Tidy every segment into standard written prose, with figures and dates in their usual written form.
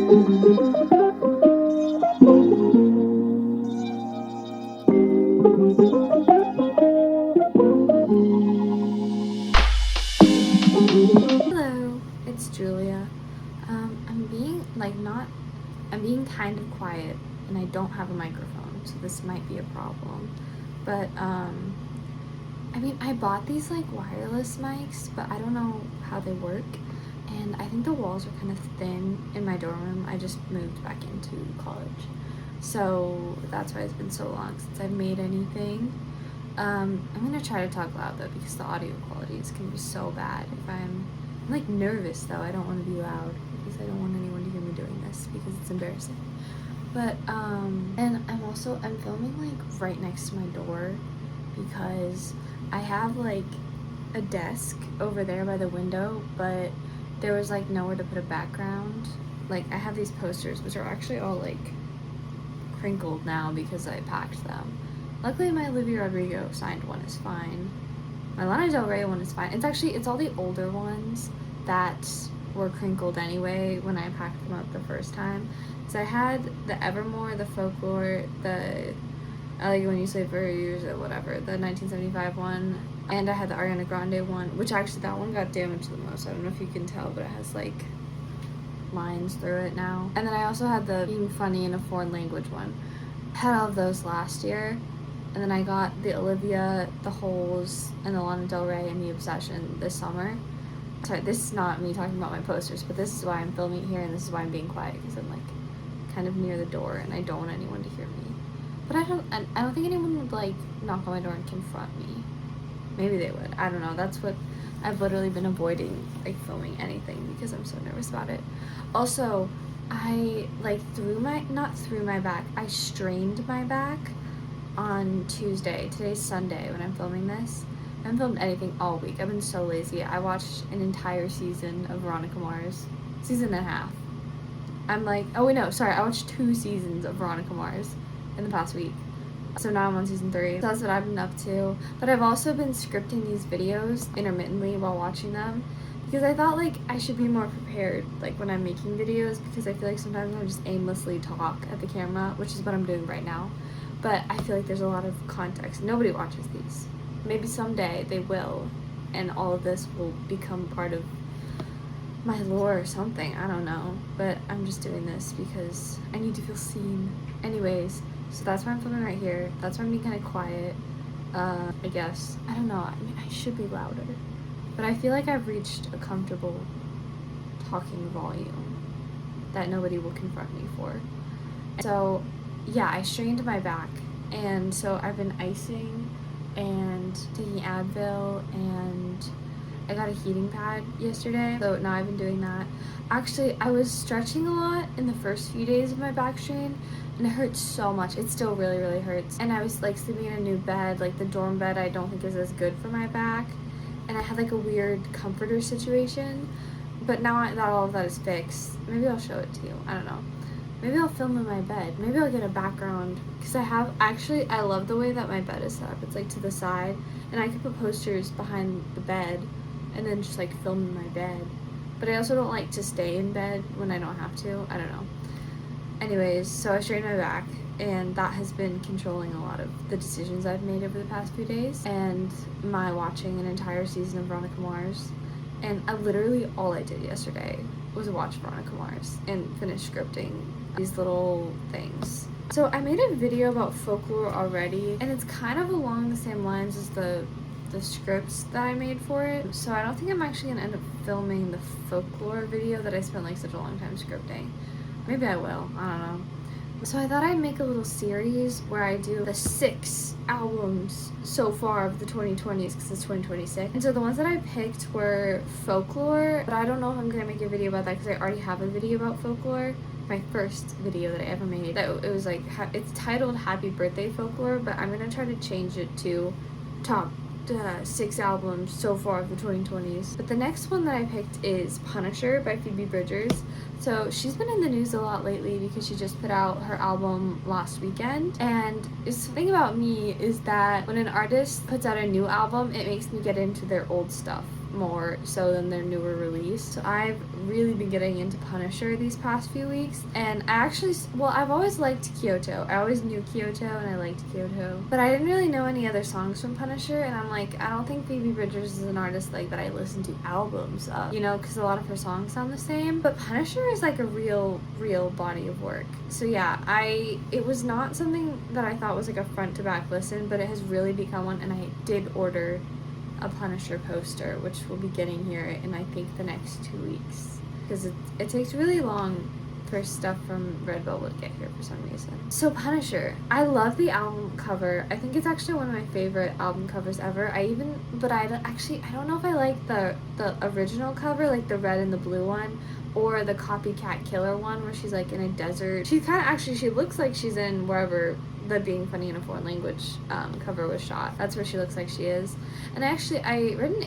Hello, it's Julia. I'm being kind of quiet and I don't have a microphone, so this might be a problem. But, I bought these like wireless mics, but I don't know how they work. And I think the walls are kind of thin in my dorm room. I just moved back into college. So that's why it's been so long since I've made anything. I'm gonna try to talk loud though because the audio quality is gonna be so bad. I'm like nervous though. I don't want to be loud because I don't want anyone to hear me doing this because it's embarrassing. But and I'm filming like right next to my door because I have like a desk over there by the window, but there was like nowhere to put a background. Like I have these posters which are actually all like crinkled now because I packed them. Luckily my Olivia Rodrigo signed one is fine. My Lana Del Rey one is fine. It's all the older ones that were crinkled anyway when I packed them up the first time. So I had the Evermore, the Folklore, the I Like It When You Say For Years or whatever, the 1975 one, and I had the Ariana Grande one, which actually that one got damaged the most. I don't know if you can tell, but it has like lines through it now. And then I also had the Being Funny in a Foreign Language one. I had all of those last year. And then I got the Olivia, the Holes, and the Lana Del Rey and the Obsession this summer. Sorry, this is not me talking about my posters, but this is why I'm filming here and this is why I'm being quiet, because I'm like kind of near the door and I don't want anyone to hear me. But I don't think anyone would like knock on my door and confront me. Maybe they would. I don't know. That's what I've literally been avoiding, like filming anything because I'm so nervous about it. Also, I like not through my back, I strained my back on Tuesday. Today's Sunday when I'm filming this. I haven't filmed anything all week. I've been so lazy. I watched an entire season of Veronica Mars. Season and a half. I'm like, oh wait, no, sorry. I watched 2 seasons of Veronica Mars in the past week. So now I'm on season 3. So that's what I've been up to. But I've also been scripting these videos intermittently while watching them. Because I thought like I should be more prepared like when I'm making videos, because I feel like sometimes I just aimlessly talk at the camera, which is what I'm doing right now. But I feel like there's a lot of context. Nobody watches these. Maybe someday they will, and all of this will become part of my lore or something. I don't know. But I'm just doing this because I need to feel seen. Anyways, so that's why I'm filming right here. That's why I'm being kind of quiet, I guess. I don't know. I mean, I should be louder. But I feel like I've reached a comfortable talking volume that nobody will confront me for. So yeah, I strained my back, and so I've been icing and taking Advil, and I got a heating pad yesterday, so now I've been doing that. Actually, I was stretching a lot in the first few days of my back strain, and it hurts so much. It still really, really hurts. And I was like sleeping in a new bed, like the dorm bed I don't think is as good for my back, and I had like a weird comforter situation, but now that all of that is fixed, maybe I'll show it to you. I don't know. Maybe I'll film in my bed. Maybe I'll get a background, because I love the way that my bed is set up. It's like to the side, and I could put posters behind the bed and then just like film in my bed. But I also don't like to stay in bed when I don't have to. I don't know. Anyways, so I strained my back, and that has been controlling a lot of the decisions I've made over the past few days, and my watching an entire season of Veronica Mars. And literally all I did yesterday was watch Veronica Mars and finish scripting these little things. So I made a video about folklore already, and it's kind of along the same lines as the scripts that I made for it. So I don't think I'm actually gonna end up filming the folklore video that I spent like such a long time scripting. Maybe I will, I don't know. So I thought I'd make a little series where I do the 6 albums so far of the 2020s, because it's 2026. And so the ones that I picked were Folklore, but I don't know if I'm gonna make a video about that because I already have a video about Folklore. My first video that I ever made. It was like, it's titled Happy Birthday Folklore, but I'm gonna try to change it to top 6 albums so far of the 2020s. But the next one that I picked is Punisher by Phoebe Bridgers. So she's been in the news a lot lately because she just put out her album last weekend. And the thing about me is that when an artist puts out a new album, it makes me get into their old stuff more so than their newer release. So I've really been getting into Punisher these past few weeks, and I've always liked Kyoto. I always knew Kyoto and I liked Kyoto, but I didn't really know any other songs from Punisher, and I'm like, I don't think Phoebe Bridgers is an artist like that I listen to albums of, you know, because a lot of her songs sound the same, but Punisher is like a real body of work. So yeah, it was not something that I thought was like a front to back listen, but it has really become one, and I did order a Punisher poster, which we'll be getting here in I think the next 2 weeks, because it takes really long for stuff from Redbubble to get here for some reason. So Punisher, I love the album cover. I think it's actually one of my favorite album covers ever. I don't know if I like the original cover, like the red and the blue one, or the Copycat Killer one where she's like in a desert. She looks like she's in wherever the Being Funny in a Foreign Language cover was shot. That's where she looks like she is. And I read an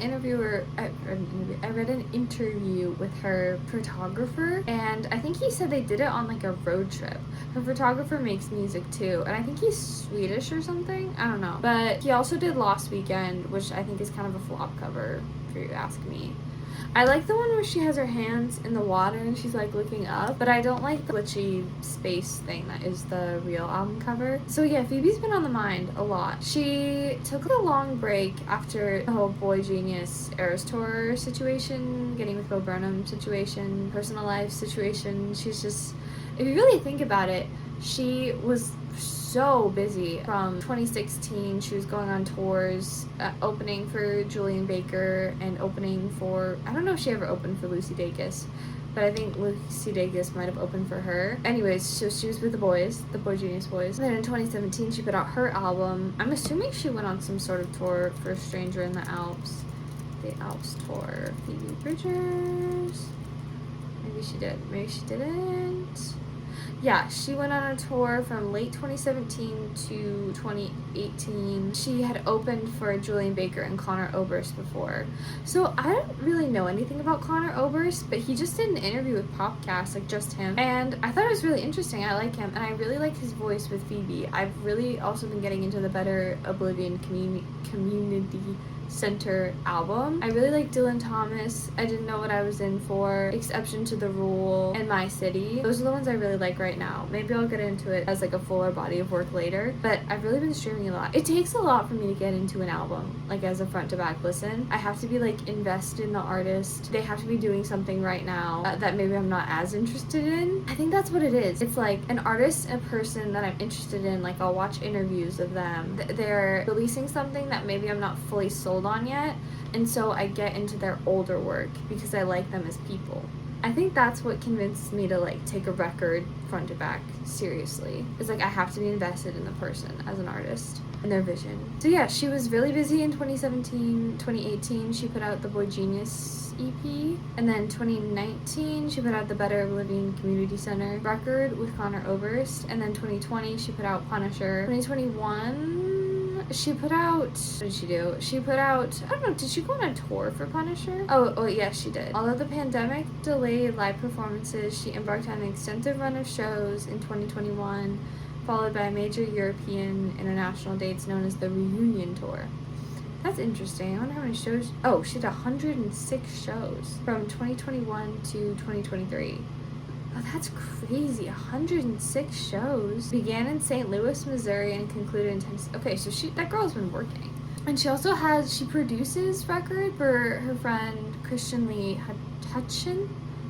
interview with her photographer, and I think he said they did it on like a road trip. Her photographer makes music too, and I think he's Swedish or something. I don't know. But he also did Lost Weekend, which I think is kind of a flop cover, if you ask me. I like the one where she has her hands in the water and she's like looking up, but I don't like the glitchy space thing that is the real album cover. So yeah, Phoebe's been on the mind a lot. She took a long break after the whole Boy Genius Eras Tour situation, getting with Bo Burnham situation, personal life situation. She's just, if you really think about it, she was so busy. From 2016, she was going on tours, opening for Julian Baker and opening for, I don't know if she ever opened for Lucy Dacus, but I think Lucy Dacus might have opened for her. Anyways, so she was with the boys, the Boy Genius Boys. And then in 2017, she put out her album. I'm assuming she went on some sort of tour for Stranger in the Alps. The Alps tour. Phoebe Bridgers. Maybe she did. Maybe she didn't. Yeah, she went on a tour from late 2017 to 2018. She had opened for Julian Baker and Connor Oberst before. So I don't really know anything about Connor Oberst, but he just did an interview with Popcast, like just him. And I thought it was really interesting. I like him, and I really like his voice with Phoebe. I've really also been getting into the Better Oblivion Community Center album. I really like Dylan Thomas, I Didn't Know What I Was In For, Exception to the Rule, and My City. Those are the ones I really like right now. Maybe I'll get into it as like a fuller body of work later, but I've really been streaming a lot. It takes a lot for me to get into an album, like as a front to back listen. I have to be like invested in the artist. They have to be doing something right now that maybe I'm not as interested in. I think that's what it is. It's like an artist and a person that I'm interested in. Like I'll watch interviews of them. They're releasing something that maybe I'm not fully sold on yet, and so I get into their older work because I like them as people. I think that's what convinced me to like take a record front to back seriously. It's like I have to be invested in the person as an artist and their vision. So yeah, she was really busy in 2017, 2018. She put out the Boy Genius EP, and then 2019 she put out the Better Living Community Center record with Connor Oberst, and then 2020 she put out Punisher. 2021 she put out, what did she do? She put out, I don't know, did she go on a tour for Punisher? Oh yes, she did. Although the pandemic delayed live performances, she embarked on an extensive run of shows in 2021, followed by major European international dates known as the Reunion Tour. That's interesting. I wonder how many shows. Oh, she did 106 shows from 2021 to 2023. Oh, that's crazy. 106 shows. Began in St. Louis, Missouri, and concluded in Tennessee. Okay, so that girl's been working. And she also she produces record for her friend Christian Lee Hutchin.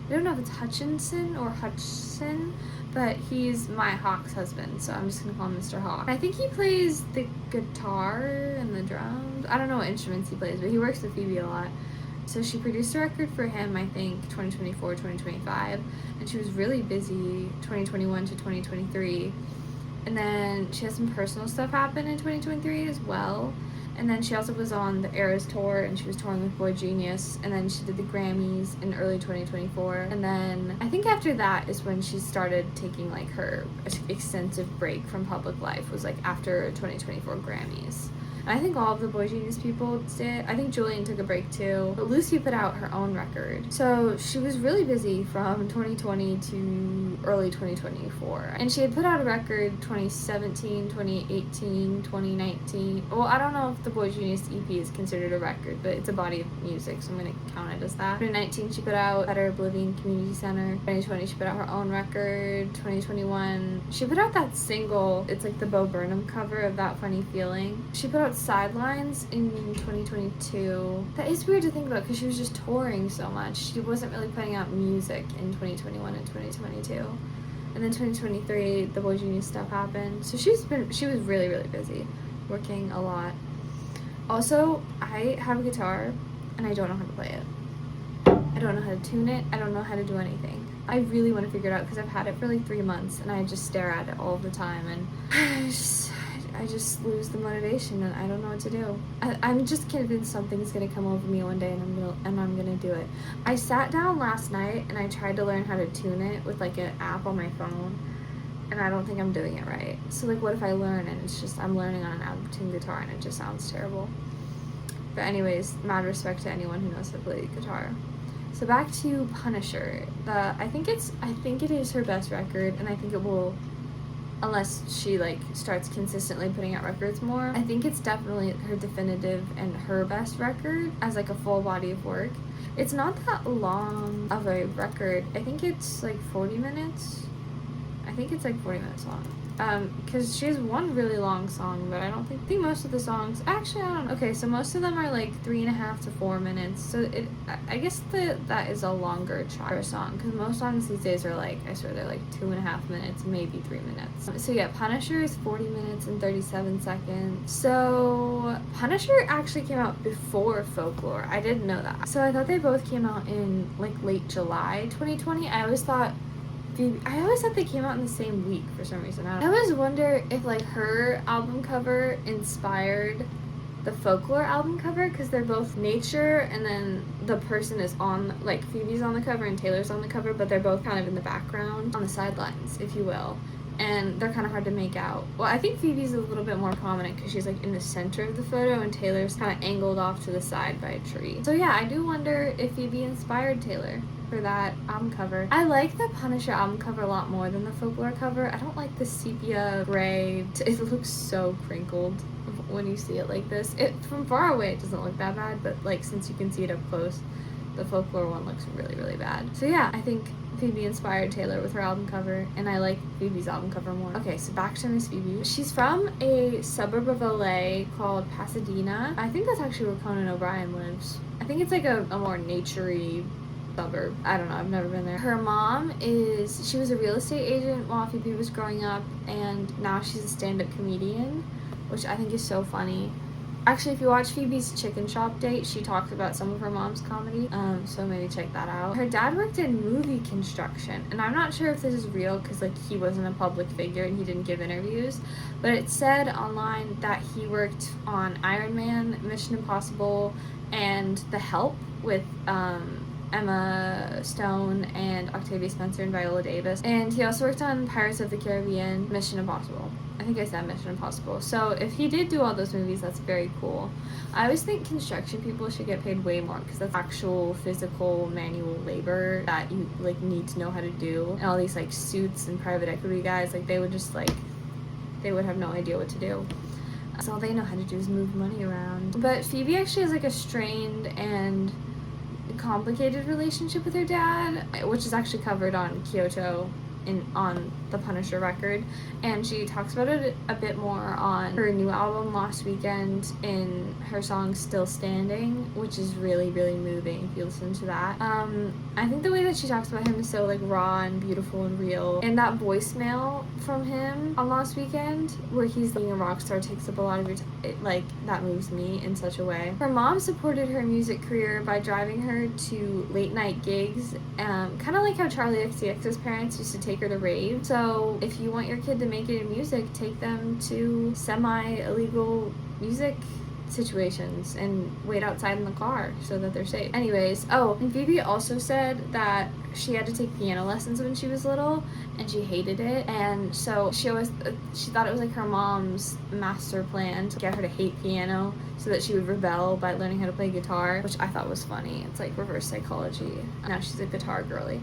I don't know if it's Hutchinson or Hutchison, but he's my Hawk's husband, so I'm just gonna call him Mr. Hawk. I think he plays the guitar and the drums. I don't know what instruments he plays, but he works with Phoebe a lot. So she produced a record for him, I think, 2024, 2025, and she was really busy 2021 to 2023. And then she had some personal stuff happen in 2023 as well. And then she also was on the Eras Tour, and she was touring with Boy Genius, and then she did the Grammys in early 2024. And then I think after that is when she started taking like her extensive break from public life, was like after 2024 Grammys. I think all of the Boy Genius people did. I think Julian took a break too. But Lucy put out her own record. So she was really busy from 2020 to early 2024. And she had put out a record 2017, 2018, 2019. Well, I don't know if the Boy Genius EP is considered a record, but it's a body of music, so I'm going to count it as that. 2019, she put out Better Oblivion Community Center. 2020, she put out her own record. 2021, she put out that single. It's like the Bo Burnham cover of That Funny Feeling. She put out Sidelines in 2022. That is weird to think about because she was just touring so much. She wasn't really putting out music in 2021 and 2022. And then 2023, the Boy Genius stuff happened. So she was really, really busy, working a lot. Also, I have a guitar and I don't know how to play it. I don't know how to tune it. I don't know how to do anything. I really want to figure it out because I've had it for like 3 months and I just stare at it all the time and I just lose the motivation and I don't know what to do. I'm just convinced something's gonna come over me one day and I'm gonna do it. I sat down last night and I tried to learn how to tune it with like an app on my phone and I don't think I'm doing it right. So like what if I learn and it's just I'm learning on an app-tuned guitar and it just sounds terrible. But anyways, mad respect to anyone who knows how to play guitar. So back to Punisher. I think it is her best record, and I think it will, unless she like starts consistently putting out records more. I think it's definitely her definitive and her best record as like a full body of work. It's not that long of a record. I think it's like 40 minutes. I think it's like 40 minutes long. Because she has one really long song, but I think most of the songs, actually, I don't know. Okay, so most of them are like 3.5 to 4 minutes. So I guess that is a longer song, because most songs these days are like, I swear they're like 2.5 minutes, maybe 3 minutes. So yeah, Punisher is 40 minutes and 37 seconds. So Punisher actually came out before Folklore. I didn't know that. So I thought they both came out in like late July 2020. I always thought they came out in the same week for some reason. I always wonder if like her album cover inspired the Folklore album cover, because they're both nature and then the person is on, like Phoebe's on the cover and Taylor's on the cover, but they're both kind of in the background, on the sidelines, if you will. And they're kind of hard to make out. Well, I think Phoebe's a little bit more prominent because she's like in the center of the photo and Taylor's kind of angled off to the side by a tree. So yeah, I do wonder if Phoebe inspired Taylor for that album cover. I like the Punisher album cover a lot more than the Folklore cover. I don't like the sepia gray. It looks so crinkled when you see it like this. From far away it doesn't look that bad, but like since you can see it up close, the Folklore one looks really, really bad. So yeah, I think Phoebe inspired Taylor with her album cover, and I like Phoebe's album cover more. Okay, so back to Miss Phoebe. She's from a suburb of LA called Pasadena. I think that's actually where Conan O'Brien lives. I think it's like a more naturey suburb. I don't know, I've never been there. Her mom she was a real estate agent while Phoebe was growing up, and now she's a stand-up comedian, which I think is so funny. Actually, if you watch Phoebe's Chicken Shop date, she talks about some of her mom's comedy, so maybe check that out. Her dad worked in movie construction, and I'm not sure if this is real because like he wasn't a public figure and he didn't give interviews, but it said online that he worked on Iron Man, Mission Impossible, and The Help with Emma Stone and Octavia Spencer and Viola Davis. And he also worked on Pirates of the Caribbean, Mission Impossible. I think I said Mission Impossible. So if he did do all those movies, that's very cool. I always think construction people should get paid way more because that's actual physical manual labor that you like need to know how to do. And all these like suits and private equity guys, like they would have no idea what to do. So all they know how to do is move money around. But Phoebe actually has like a strained and complicated relationship with her dad, which is actually covered on Kyoto on the Punisher record, and she talks about it a bit more on her new album Last Weekend in her song Still Standing, which is really, really moving if you listen to that. I think the way that she talks about him is so like raw and beautiful and real, and that voicemail from him on Last Weekend where he's being a rock star takes up a lot of your like that moves me in such a way. Her mom supported her music career by driving her to late night gigs, kind of like how Charlie XCX's parents used to take her to raves. So if you want your kid to make it in music, take them to semi-illegal music situations and wait outside in the car so that they're safe. Anyways, oh, and Phoebe also said that she had to take piano lessons when she was little and she hated it, and so she thought it was like her mom's master plan to get her to hate piano so that she would rebel by learning how to play guitar, which I thought was funny. It's like reverse psychology. Now she's a guitar girly.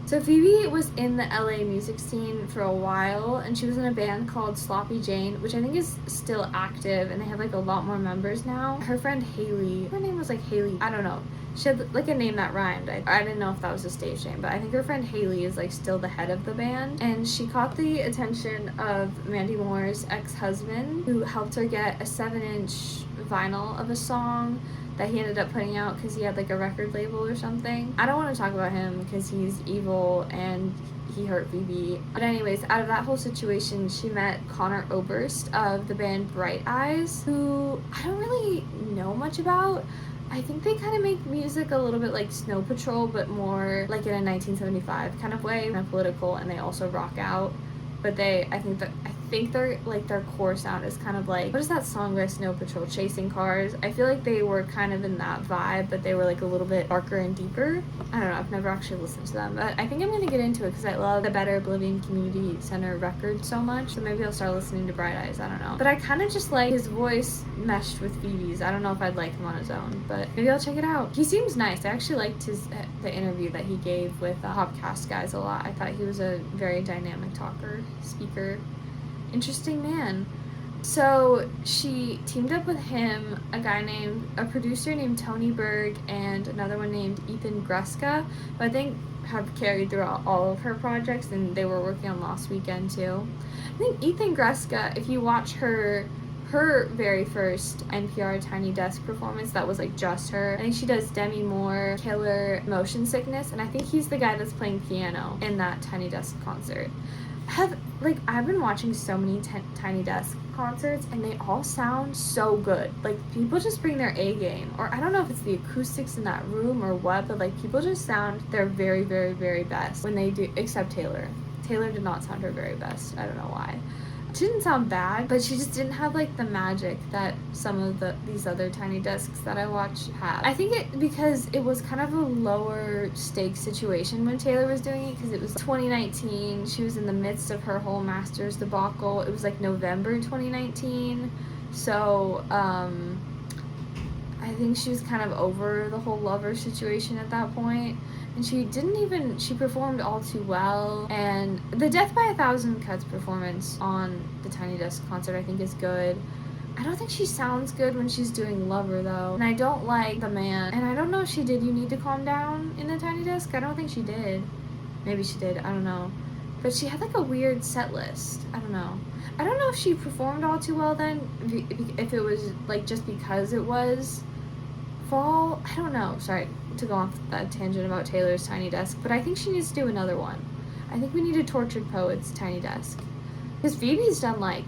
So Phoebe was in the LA music scene for a while, and she was in a band called Sloppy Jane, which I think is still active, and they have like a lot more members now. Her friend Haley, her name was like Haley, I don't know. She had like a name that rhymed. I didn't know if that was a stage name, but I think her friend Haley is like still the head of the band, and she caught the attention of Mandy Moore's ex-husband, who helped her get a 7-inch vinyl of a song that he ended up putting out because he had like a record label or something. I don't want to talk about him because he's evil and he hurt Phoebe. But anyways, out of that whole situation, she met Connor Oberst of the band Bright Eyes, who I don't really know much about. I think they kind of make music a little bit like Snow Patrol, but more like in a 1975 kind of way, kind of political, and they also rock out. But I think they're like their core sound is kind of like, what is that song by Snow Patrol, Chasing Cars? I feel like they were kind of in that vibe, but they were like a little bit darker and deeper. I don't know, I've never actually listened to them, but I think I'm gonna get into it because I love the Better Oblivion Community Center record so much, so maybe I'll start listening to Bright Eyes, I don't know. But I kind of just like his voice meshed with Phoebe's. I don't know if I'd like him on his own, but maybe I'll check it out. He seems nice. I actually liked the interview that he gave with the Hopcast guys a lot. I thought he was a very dynamic talker, speaker, interesting man. So she teamed up with him, a producer named Tony Berg, and another one named Ethan Greska, who I think have carried throughout all of her projects, and they were working on Lost Weekend too. I think Ethan Greska, if you watch her very first NPR Tiny Desk performance, that was like just her. I think she does Demi Moore, Killer, Motion Sickness, and I think he's the guy that's playing piano in that Tiny Desk concert. I've been watching so many Tiny Desk concerts, and they all sound so good. Like, people just bring their A game, or I don't know if it's the acoustics in that room or what, but like, people just sound their very, very, very best when they do, except Taylor. Taylor did not sound her very best. I don't know why. She didn't sound bad, but she just didn't have like the magic that some of these other Tiny Desks that I watch have. I think because it was kind of a lower stakes situation when Taylor was doing it, because it was 2019. She was in the midst of her whole Masters debacle. It was like November 2019, so I think she was kind of over the whole lover situation at that point. And she performed all too well. And the Death by a Thousand Cuts performance on the Tiny Desk concert I think is good. I don't think she sounds good when she's doing Lover though. And I don't like the man. And I don't know if she did You Need to Calm Down in the Tiny Desk. I don't think she did. Maybe she did. I don't know. But she had like a weird set list. I don't know. I don't know if she performed all too well then. If it was like just because it was fall. I don't know. Sorry to go off that tangent about Taylor's Tiny Desk, but I think she needs to do another one. I think we need a Tortured Poets Tiny Desk, because Phoebe's done like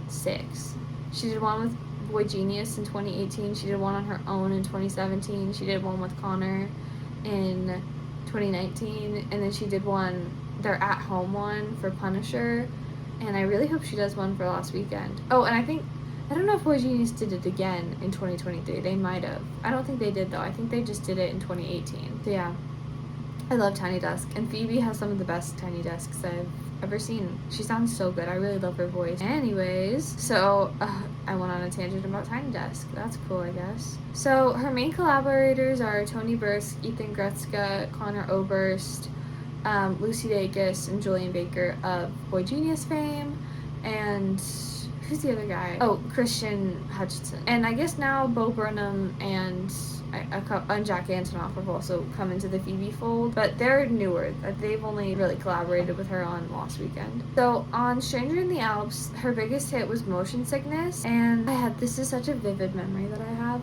6. She did one with Boy Genius in 2018. She did one on her own in 2017. She did one with Connor in 2019, and then she did their at-home one for Punisher, and I really hope she does one for Last Weekend. Oh, and I don't know if Boy Genius did it again in 2023. They might have. I don't think they did, though. I think they just did it in 2018. So, yeah. I love Tiny Desk. And Phoebe has some of the best Tiny Desks I've ever seen. She sounds so good. I really love her voice. Anyways, so I went on a tangent about Tiny Desk. That's cool, I guess. So, her main collaborators are Tony Bursk, Ethan Gretzka, Connor Oberst, Lucy Dacus, and Julian Baker of Boy Genius fame. And who's the other guy? Oh, Christian Hutchinson. And I guess now Bo Burnham and Jack Antonoff have also come into the Phoebe fold, but they're newer. They've only really collaborated with her on Lost Weekend. So on Stranger in the Alps, her biggest hit was Motion Sickness, and this is such a vivid memory that I have,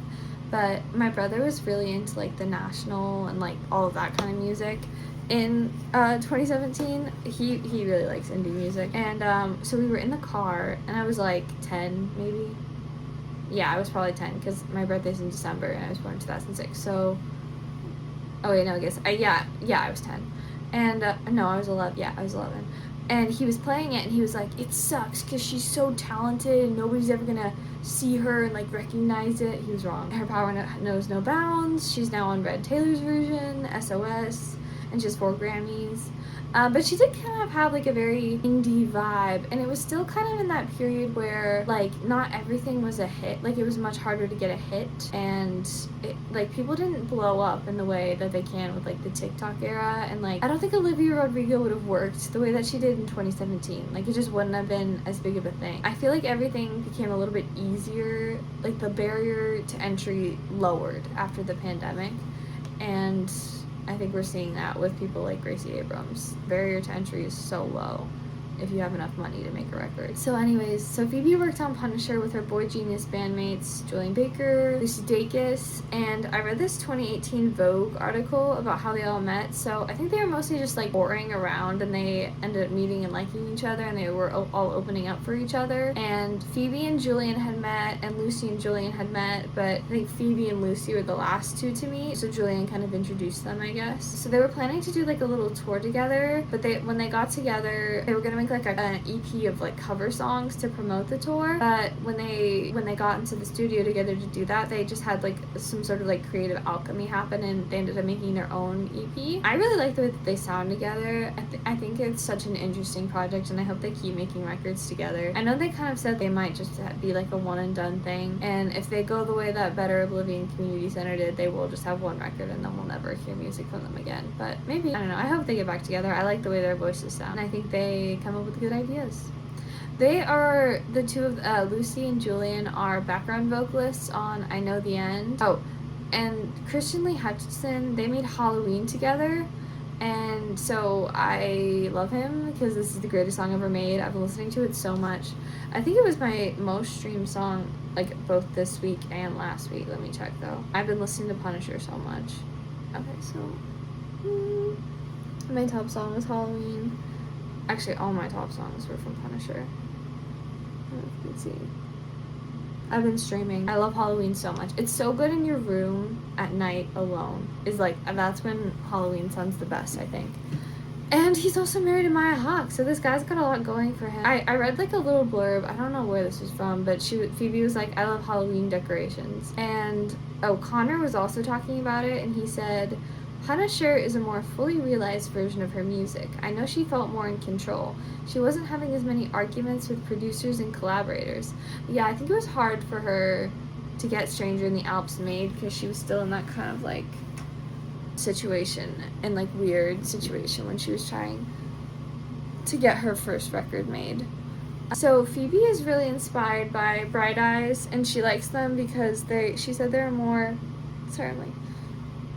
but my brother was really into like the National and like all of that kind of music. In 2017, he really likes indie music, and so we were in the car, and I was like 10 maybe. Yeah, I was probably 10 because my birthday's in December and I was born in 2006. So, oh wait, no, I guess I was 10, and no, I was 11. Yeah, I was 11, And he was playing it, and he was like, it sucks because she's so talented and nobody's ever gonna see her and like recognize it. He was wrong. Her power knows no bounds. She's now on Red Taylor's version, SOS, and she has 4 Grammys. But she did kind of have like a very indie vibe, and it was still kind of in that period where like not everything was a hit. Like it was much harder to get a hit, and like people didn't blow up in the way that they can with like the TikTok era. And like I don't think Olivia Rodrigo would have worked the way that she did in 2017. Like it just wouldn't have been as big of a thing. I feel like everything became a little bit easier. Like the barrier to entry lowered after the pandemic, and I think we're seeing that with people like Gracie Abrams. Barrier to entry is so low if you have enough money to make a record. So anyways, so Phoebe worked on Punisher with her Boy Genius bandmates Julian Baker, Lucy Dacus, and I read this 2018 Vogue article about how they all met. So I think they were mostly just like boring around, and they ended up meeting and liking each other, and they were all opening up for each other. And Phoebe and Julian had met, and Lucy and Julian had met, but I think Phoebe and Lucy were the last two to meet, so Julian kind of introduced them, I guess. So they were planning to do like a little tour together, but when they got together, they were gonna make like an EP of like cover songs to promote the tour. But when they got into the studio together to do that, they just had like some sort of like creative alchemy happen, and they ended up making their own EP. I really like the way that they sound together. I think it's such an interesting project, and I hope they keep making records together. I know they kind of said they might just be like a one and done thing, and if they go the way that Better Oblivion Community Center did, they will just have one record and then we'll never hear music from them again. But maybe, I don't know, I hope they get back together. I like the way their voices sound, and I think they come up with good ideas. They are, the two of Lucy and Julian are background vocalists on I Know the End. Oh, and Christian Lee Hutchinson, they made Halloween together, and so I love him because this is the greatest song ever made. I've been listening to it so much. I think it was my most streamed song, like both this week and last week. Let me check though. I've been listening to Punisher so much. Okay, so my top song was Halloween. Actually, all my top songs were from Punisher. Let's see. I've been streaming. I love Halloween so much. It's so good in your room at night alone. That's when Halloween sounds the best, I think. And he's also married to Maya Hawke, so this guy's got a lot going for him. I read like a little blurb. I don't know where this was from, but Phoebe was like, I love Halloween decorations. And Connor was also talking about it, and he said, Punisher is a more fully realized version of her music. I know she felt more in control. She wasn't having as many arguments with producers and collaborators. But yeah, I think it was hard for her to get Stranger in the Alps made because she was still in that kind of like situation and like weird situation when she was trying to get her first record made. So Phoebe is really inspired by Bright Eyes, and she likes them because she said they're more, sorry, I'm like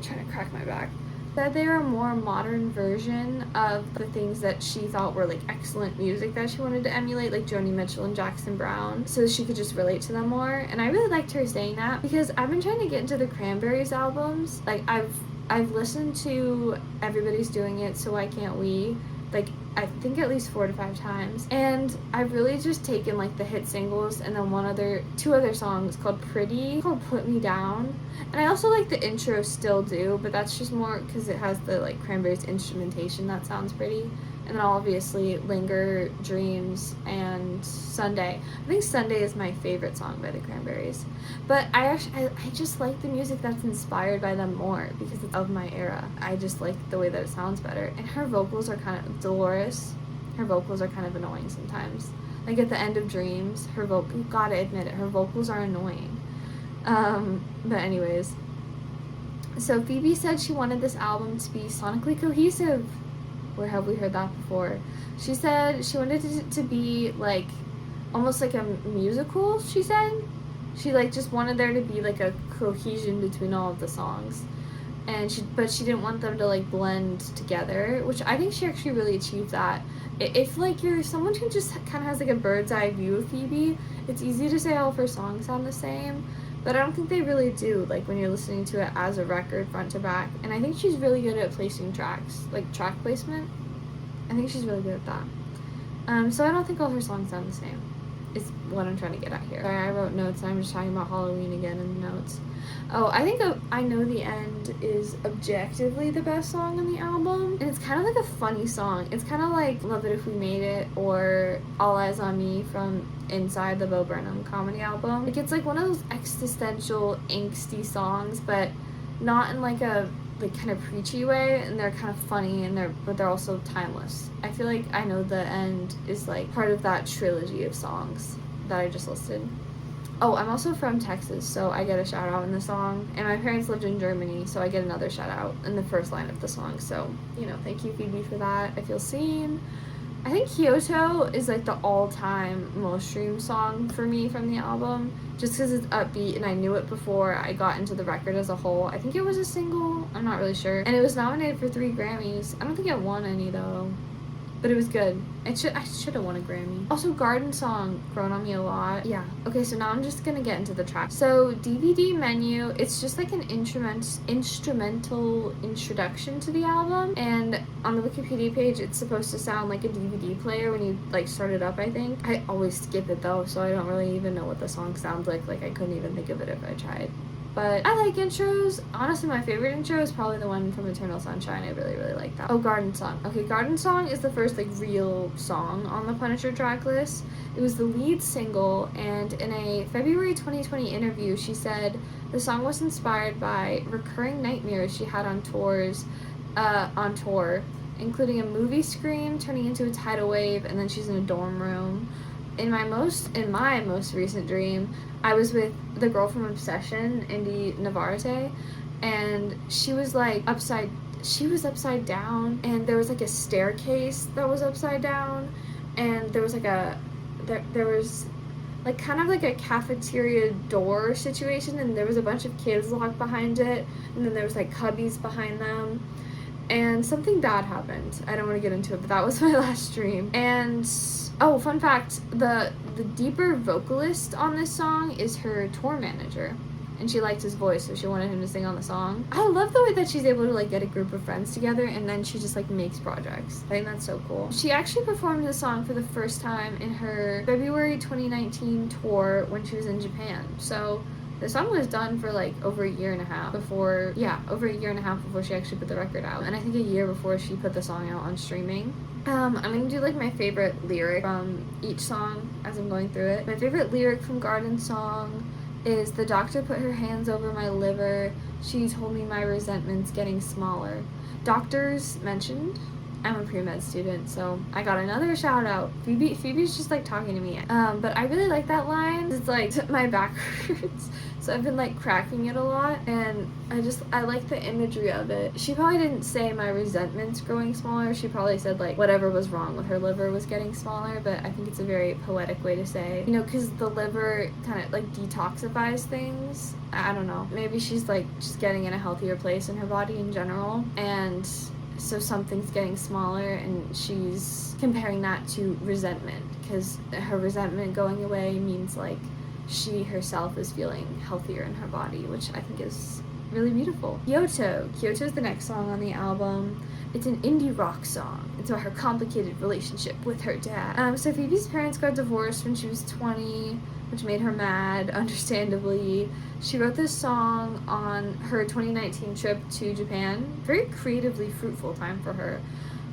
trying to crack my back, that they are a more modern version of the things that she thought were like excellent music that she wanted to emulate, like Joni Mitchell and Jackson Browne, so she could just relate to them more. And I really liked her saying that because I've been trying to get into the Cranberries albums. Like I've listened to Everybody's Doing It, So Why Can't We, like I think at least 4 to 5 times, and I've really just taken like the hit singles and then 2 other songs called Pretty, called Put Me Down, and I also like the intro Still Do, but that's just more because it has the like Cranberries instrumentation that sounds pretty. And then obviously Linger, Dreams, and Sunday. I think Sunday is my favorite song by the Cranberries. But I just like the music that's inspired by them more because it's of my era. I just like the way that it sounds better. And her vocals are kind of, Dolores, her vocals are kind of annoying sometimes. Like at the end of Dreams, you gotta admit it, her vocals are annoying. But anyways. So Phoebe said she wanted this album to be sonically cohesive. Where have we heard that before? She said she wanted it to be like almost like a musical, she said. She like just wanted there to be like a cohesion between all of the songs. But she didn't want them to like blend together, which I think she actually really achieved that. If like you're someone who just kind of has like a bird's eye view of Phoebe, it's easy to say all of her songs sound the same. But I don't think they really do, like when you're listening to it as a record front to back. And I think she's really good at placing tracks, like track placement. I think she's really good at that. So I don't think all her songs sound the same. is what I'm trying to get at here. Sorry, I wrote notes and I'm just talking about Halloween again in the notes. Oh, I think I Know the End is objectively the best song on the album. And it's kind of like a funny song. It's kind of like Love It If We Made It or All Eyes on Me from Inside, the Bo Burnham comedy album. Like, it's like one of those existential, angsty songs, but not in like a like kind of preachy way, and they're kind of funny, and but they're also timeless. I feel like I Know the End is like part of that trilogy of songs that I just listed. Oh, I'm also from Texas, so I get a shout out in the song, and my parents lived in Germany, so I get another shout out in the first line of the song. So, you know, thank you, Phoebe, for that. I feel seen. I think Kyoto is like the all-time most streamed song for me from the album, just because it's upbeat and I knew it before I got into the record as a whole. I think it was a single, I'm not really sure, and it was nominated for 3 Grammys. I don't think it won any though, but it was good. I should have won a Grammy. Also, Garden Song, grown on me a lot. Yeah. Okay, so now I'm just gonna get into the track. So, DVD Menu, it's just like an instrumental introduction to the album, and on the Wikipedia page, it's supposed to sound like a DVD player when you like start it up, I think. I always skip it though, so I don't really even know what the song sounds like. Like, I couldn't even think of it if I tried. But I like intros. Honestly, my favorite intro is probably the one from Eternal Sunshine. I really, really like that. Oh, Garden Song. Okay, Garden Song is the first, like, real song on the Punisher track list. It was the lead single, and in a February 2020 interview, she said the song was inspired by recurring nightmares she had on tour, including a movie screen turning into a tidal wave, and then she's in a dorm room. In my most recent dream, I was with the girl from Obsession, Indy Navarrete, and she was upside down, and there was like a staircase that was upside down, and there was like there was like kind of like a cafeteria door situation, and there was a bunch of kids locked behind it, and then there was like cubbies behind them, and something bad happened. I don't want to get into it, but that was my last dream. And oh, fun fact, the deeper vocalist on this song is her tour manager, and she liked his voice, so she wanted him to sing on the song. I love the way that she's able to like get a group of friends together and then she just like makes projects. I think that's so cool. She actually performed the song for the first time in her February 2019 tour when she was in Japan. So the song was done for like over a year and a half before she actually put the record out, and I think a year before she put the song out on streaming. I'm gonna do like my favorite lyric from each song as I'm going through it. My favorite lyric from Garden Song is, "The doctor put her hands over my liver. She told me my resentment's getting smaller." Doctors mentioned. I'm a pre-med student, so I got another shout out. Phoebe's just like talking to me. But I really like that line. It's like my back hurts, so I've been like cracking it a lot, and I like the imagery of it. She probably didn't say my resentment's growing smaller. She probably said like whatever was wrong with her liver was getting smaller, but I think it's a very poetic way to say, you know, because the liver kind of like detoxifies things. I don't know. Maybe she's like just getting in a healthier place in her body in general, and so something's getting smaller, and she's comparing that to resentment, because her resentment going away means like she herself is feeling healthier in her body, which I think is really beautiful. Kyoto is the next song on the album. It's an indie rock song. It's about her complicated relationship with her dad. So Phoebe's parents got divorced when she was 20, which made her mad, understandably. She wrote this song on her 2019 trip to Japan. Very creatively fruitful time for her.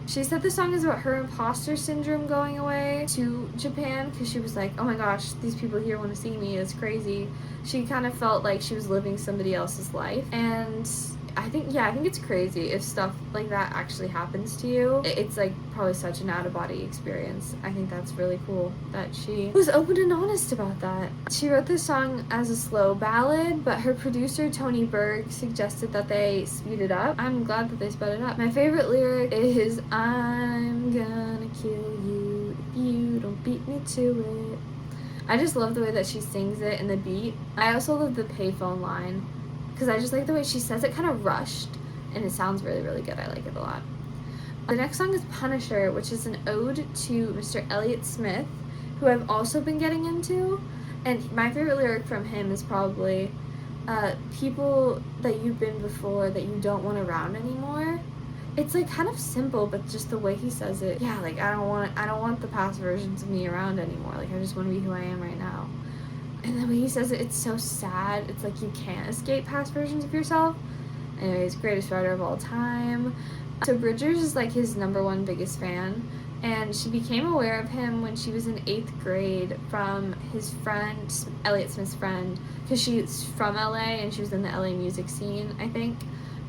She said the song is about her imposter syndrome going away to Japan, because she was like, oh my gosh, these people here want to see me, it's crazy. She kind of felt like she was living somebody else's life, and I think it's crazy if stuff like that actually happens to you. It's like probably such an out-of-body experience. I think that's really cool that she was open and honest about that. She wrote this song as a slow ballad, but her producer Tony Berg suggested that they speed it up. I'm glad that they sped it up. My favorite lyric is, "I'm gonna kill you if you don't beat me to it." I just love the way that she sings it and the beat. I also love the payphone line, because I just like the way she says it, kind of rushed, and it sounds really, really good. I like it a lot. The next song is Punisher, which is an ode to Mr. Elliott Smith, who I've also been getting into, and my favorite lyric from him is probably, people that you've been before that you don't want around anymore. It's like kind of simple, but just the way he says it, yeah, like I don't want the past versions of me around anymore. Like I just want to be who I am right now. And the way he says it, it's so sad. It's like you can't escape past versions of yourself. Anyways, greatest writer of all time. So Bridgers is like his #1 biggest fan, and she became aware of him when she was in 8th grade from his friend, Elliott Smith's friend, because she's from LA and she was in the LA music scene, I think.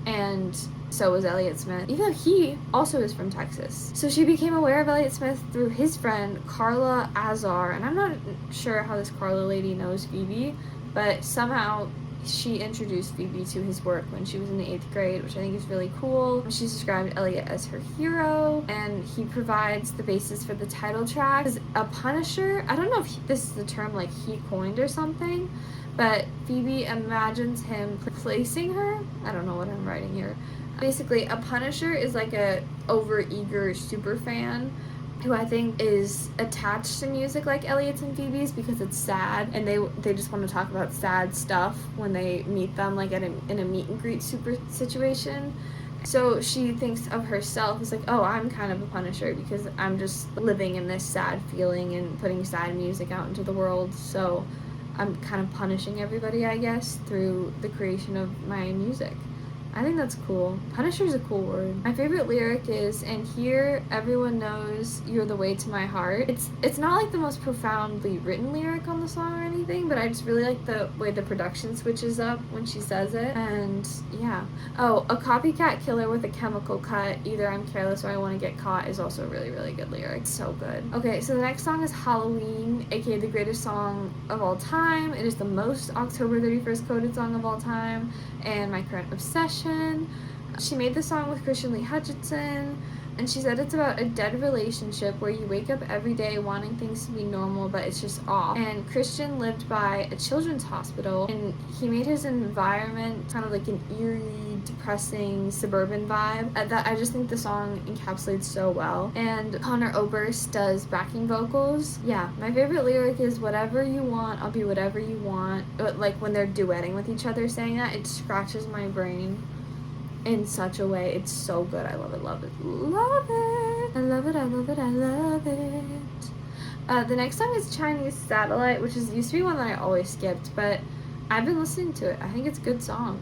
And so was Elliott Smith, even though he also is from Texas. So she became aware of Elliott Smith through his friend, Carla Azar. And I'm not sure how this Carla lady knows Phoebe, but somehow she introduced Phoebe to his work when she was in the 8th grade, which I think is really cool. She's described Elliott as her hero, and he provides the basis for the title track. As a Punisher, I don't know if this is the term like he coined or something, but Phoebe imagines him placing her. I don't know what I'm writing here. Basically, a Punisher is like a overeager super fan who I think is attached to music like Elliott's and Phoebe's because it's sad, and they just want to talk about sad stuff when they meet them, like in a meet and greet super situation. So she thinks of herself as like, oh, I'm kind of a Punisher because I'm just living in this sad feeling and putting sad music out into the world. So I'm kind of punishing everybody, I guess, through the creation of my music. I think that's cool. Punisher is a cool word. My favorite lyric is, "And here everyone knows you're the way to my heart." It's not like the most profoundly written lyric on the song or anything, but I just really like the way the production switches up when she says it. And yeah. Oh, "A copycat killer with a chemical cut. Either I'm careless or I want to get caught" is also a really, really good lyric. So good. Okay, so the next song is Halloween, aka the greatest song of all time. It is the most October 31st coded song of all time, and my current obsession. She made the song with Christian Lee Hutchinson, and she said it's about a dead relationship where you wake up every day wanting things to be normal, but it's just off. And Christian lived by a children's hospital, and he made his environment kind of like an eerie, depressing, suburban vibe that I just think the song encapsulates so well. And Connor Oberst does backing vocals. Yeah, my favorite lyric is, "Whatever you want, I'll be whatever you want." But like when they're duetting with each other saying that, it scratches my brain in such a way. It's so good. I love it, love it, love it. I love it, I love it, I love it. The next song is Chinese Satellite, which used to be one that I always skipped, but I've been listening to it. I think it's a good song.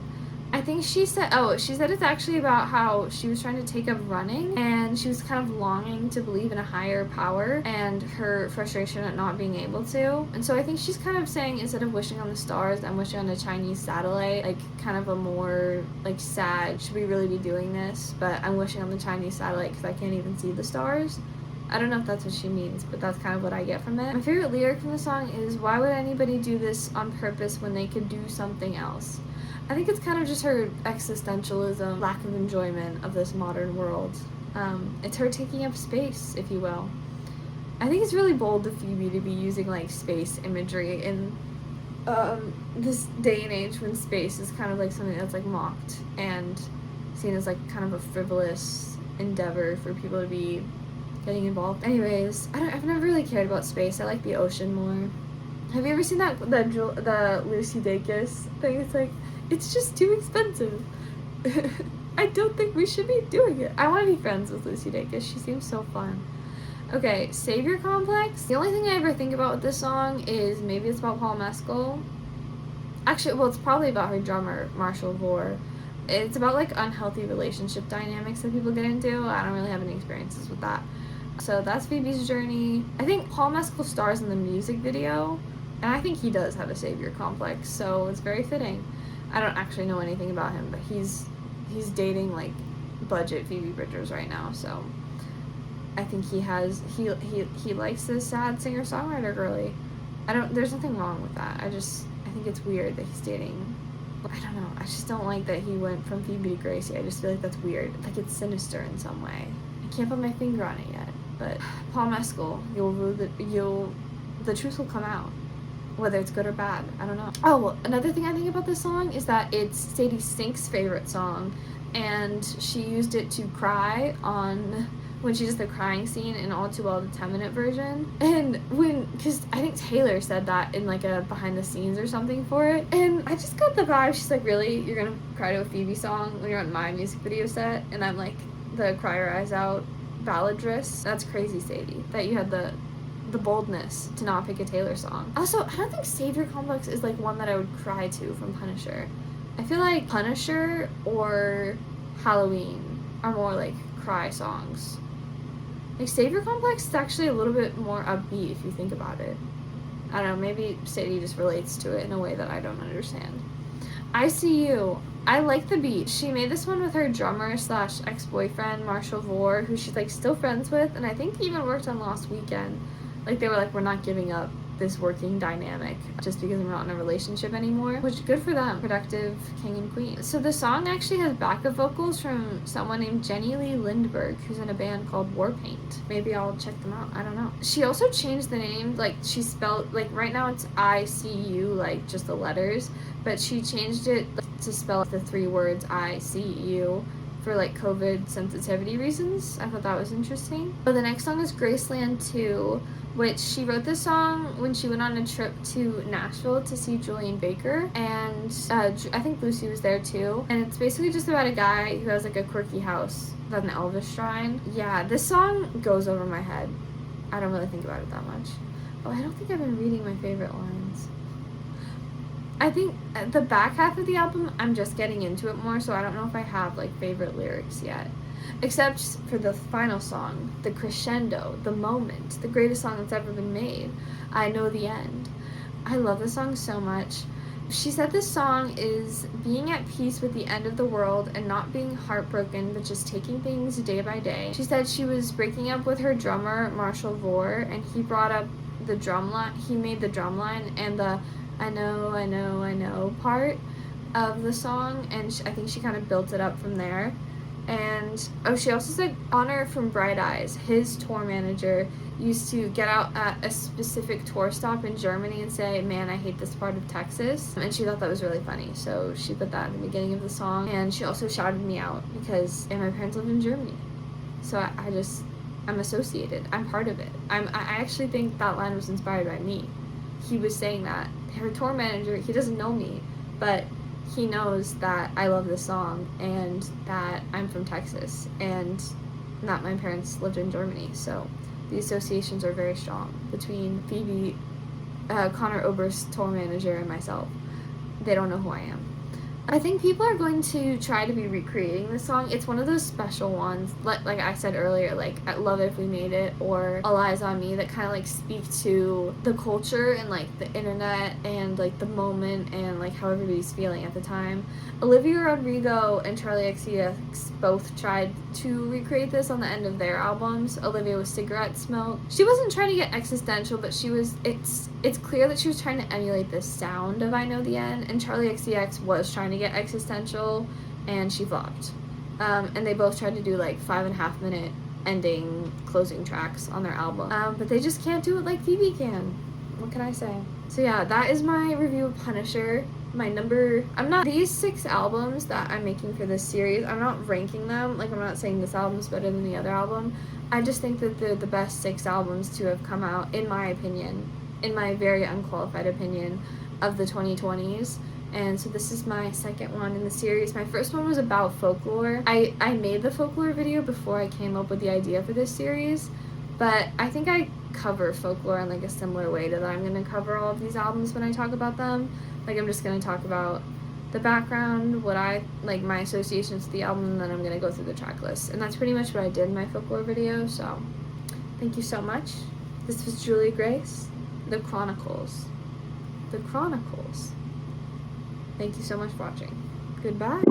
I think she said it's actually about how she was trying to take up running, and she was kind of longing to believe in a higher power and her frustration at not being able to. And so I think she's kind of saying, instead of wishing on the stars, I'm wishing on a Chinese satellite, like kind of a more like sad, should we really be doing this? But I'm wishing on the Chinese satellite because I can't even see the stars. I don't know if that's what she means, but that's kind of what I get from it. My favorite lyric from the song is, "Why would anybody do this on purpose when they could do something else?" I think it's kind of just her existentialism, lack of enjoyment of this modern world. It's her taking up space, if you will. I think it's really bold of Phoebe to be using like space imagery in this day and age when space is kind of like something that's like mocked and seen as like kind of a frivolous endeavor for people to be getting involved. Anyways, I've never really cared about space. I like the ocean more. Have you ever seen the Lucy Dacus thing? It's like, it's just too expensive. I don't think we should be doing it. I want to be friends with Lucy Dacus. She seems so fun. Okay, Savior Complex. The only thing I ever think about with this song is maybe it's about Paul Mescal. Actually, well, it's probably about her drummer, Marshall Vore. It's about like unhealthy relationship dynamics that people get into. I don't really have any experiences with that. So that's Phoebe's journey. I think Paul Mescal stars in the music video, and I think he does have a savior complex, so it's very fitting. I don't actually know anything about him, but he's dating like budget Phoebe Bridgers right now, so I think he likes this sad singer-songwriter girly. There's nothing wrong with that. I think it's weird that he's dating. I don't know. I just don't like that he went from Phoebe to Gracie. I just feel like that's weird. Like it's sinister in some way. I can't put my finger on it yet. But Paul Mescal, the truth will come out. Whether it's good or bad, I don't know. Oh, another thing I think about this song is that it's Sadie Sink's favorite song, and she used it to cry on when she does the crying scene in All Too Well, the 10-minute version. And because I think Taylor said that in like a behind the scenes or something for it, and I just got the vibe, she's like, really? You're gonna cry to a Phoebe song when you're on my music video set? And I'm like, the Cry Your Eyes Out balladress. That's crazy, Sadie, that you had the boldness to not pick a Taylor song. Also, I don't think Savior Complex is like one that I would cry to from Punisher. I feel like Punisher or Halloween are more like cry songs. Like Savior Complex is actually a little bit more upbeat if you think about it. I don't know, maybe Sadie just relates to it in a way that I don't understand. I See You. I like the beat. She made this one with her drummer slash ex-boyfriend, Marshall Vore, who she's like still friends with, and I think even worked on Lost Weekend. Like they were like, we're not giving up this working dynamic just because we're not in a relationship anymore, which good for them. Productive king and queen. So the song actually has backup vocals from someone named Jenny Lee Lindbergh, who's in a band called Warpaint. Maybe I'll check them out, I don't know. She also changed the name, like she spelled, like right now it's ICU, like just the letters, but she changed it to spell the 3 words ICU for like COVID sensitivity reasons. I thought that was interesting. But the next song is Graceland 2, which she wrote this song when she went on a trip to Nashville to see Julian Baker, and I think Lucy was there too. And it's basically just about a guy who has like a quirky house at an Elvis shrine. Yeah, this song goes over my head. I don't really think about it that much. Oh, I don't think I've been reading my favorite lines. I think the back half of the album, I'm just getting into it more, so I don't know if I have like favorite lyrics yet. Except for the final song, the crescendo, the moment, the greatest song that's ever been made, I Know the End. I love this song so much. She said this song is being at peace with the end of the world and not being heartbroken, but just taking things day by day. She said she was breaking up with her drummer, Marshall Vore, and he brought up the drum line. He made the drum line and the I know, I know, I know part of the song, and I think she kind of built it up from there. And she also said Honor from Bright Eyes, his tour manager, used to get out at a specific tour stop in Germany and say, man, I hate this part of Texas. And she thought that was really funny, so she put that at the beginning of the song. And she also shouted me out because my parents live in Germany, so I'm associated. I'm part of it. I actually think that line was inspired by me. He was saying that. Her tour manager, he doesn't know me, but he knows that I love this song and that I'm from Texas and that my parents lived in Germany. So the associations are very strong between Phoebe, Connor Oberst's tour manager, and myself. They don't know who I am. I think people are going to try to be recreating this song. It's one of those special ones, like I said earlier, like I Love It If We Made It or All Eyes on Me, that kind of like speak to the culture and like the internet and like the moment and like how everybody's feeling at the time. Olivia Rodrigo and Charlie XCX both tried to recreate this on the end of their albums. Olivia was Cigarette Smoke. She wasn't trying to get existential, but it's clear that she was trying to emulate the sound of I Know the End, and Charlie XCX was trying to get existential, and she flopped. And they both tried to do like 5.5 minute ending closing tracks on their album, but they just can't do it like Phoebe can. What can I say? So yeah, that is my review of Punisher. These 6 albums that I'm making for this series, I'm not ranking them, like I'm not saying this album's better than the other album. I just think that they're the best 6 albums to have come out, in my opinion, in my very unqualified opinion, of the 2020s. And so this is my second one in the series. My first one was about folklore. I made the folklore video before I came up with the idea for this series, but I think I cover folklore in like a similar way to that I'm going to cover all of these albums when I talk about them. Like I'm just going to talk about the background, what I like, my associations with the album, and then I'm going to go through the track list. And that's pretty much what I did in my folklore video. So thank you so much. This was Julie Grace, The Chronicles. The Chronicles. Thank you so much for watching. Goodbye.